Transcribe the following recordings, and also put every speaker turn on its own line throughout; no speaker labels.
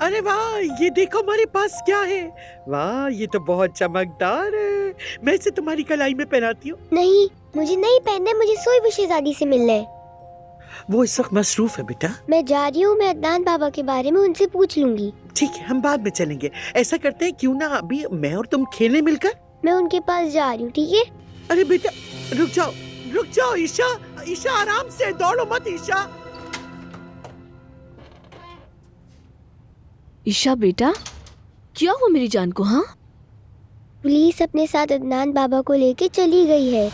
अरे वाह, ये देखो हमारे पास क्या है। वाह, ये तो बहुत चमकदार है। मैं इसे तुम्हारी कलाई में पहनाती हूँ।
नहीं, मुझे नहीं पहनना, मुझे सोई वो शहजादी से मिलना है।
वो इस वक्त मसरूफ है बेटा।
मैं जा रही हूँ, मैं अदनान बाबा के बारे में उनसे पूछ लूंगी।
ठीक है, हम बाद में चलेंगे। ऐसा करते हैं, क्यों ना अभी मैं और तुम खेलें मिलकर।
मैं उनके पास जा रही हूँ, ठीक है?
अरे बेटा, रुक जाओ, रुक जाओ ईशा। ईशा आराम से, दौड़ो मत ईशा।
ईशा बेटा, क्या हुआ मेरी जान को? हाँ,
पुलिस अपने साथ अदनान बाबा को लेके चली गई है।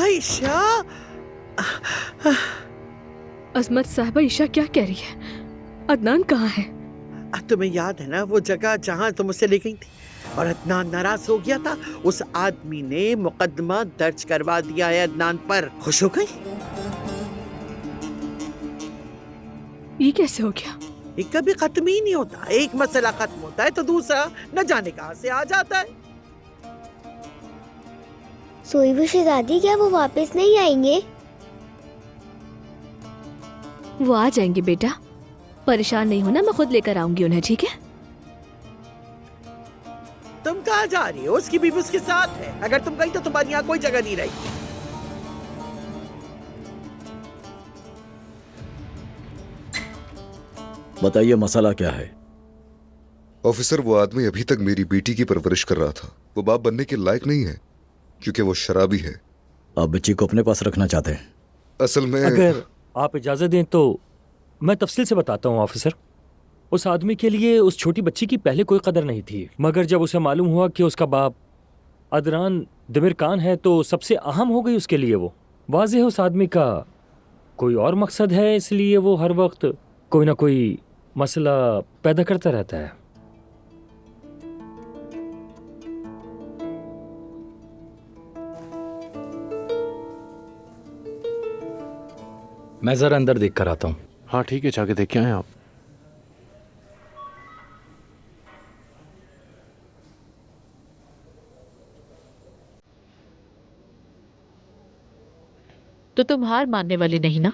ईशा।
अजमत साहबा, ईशा क्या कह रही है? अदनान कहाँ है?
तुम्हें याद है ना वो जगह जहाँ तुम उसे ले गई थी और अदनान नाराज हो गया था? उस आदमी ने मुकदमा दर्ज करवा दिया है अदनान पर। खुश हो गई?
ये कैसे हो गया?
ये कभी खत्म ही नहीं होता। एक मसला खत्म होता है तो दूसरा न जाने कहां से आ जाता है।
सोई वो शहजादी, क्या वो वापस नहीं आएंगे?
वो आ जाएंगे बेटा, परेशान नहीं होना, मैं खुद लेकर आऊंगी उन्हें, ठीक है?
तुम कहाँ जा रही हो? उसकी बीवी उसके साथ है। अगर तुम गई तो तुम्हारी यहाँ कोई जगह नहीं रहेगी।
बताइए, मसला क्या है?
ऑफिसर, वो आदमी अभी तक मेरी बेटी की परवरिश कर रहा था। वो बाप बनने के लायक नहीं है क्योंकि वो शराबी है।
आप बच्ची को अपने पास रखना चाहते हैं?
असल में
अगर आप इजाजत दें तो मैं तफसील से बताता हूँ ऑफिसर। उस आदमी के लिए उस छोटी बच्ची की पहले कोई कदर नहीं थी, मगर जब उसे मालूम हुआ कि उसका बाप अदनान दिमिर खान है तो सबसे अहम हो गई उसके लिए वो। वाज़ेह है उस आदमी का कोई और मकसद है, इसलिए वो हर वक्त कोई ना कोई मसला पैदा करता रहता है।
मैं जरा अंदर देख कर आता हूँ।
हाँ ठीक है, जाके देख के आए आप।
तो तुम हार मानने वाली नहीं ना?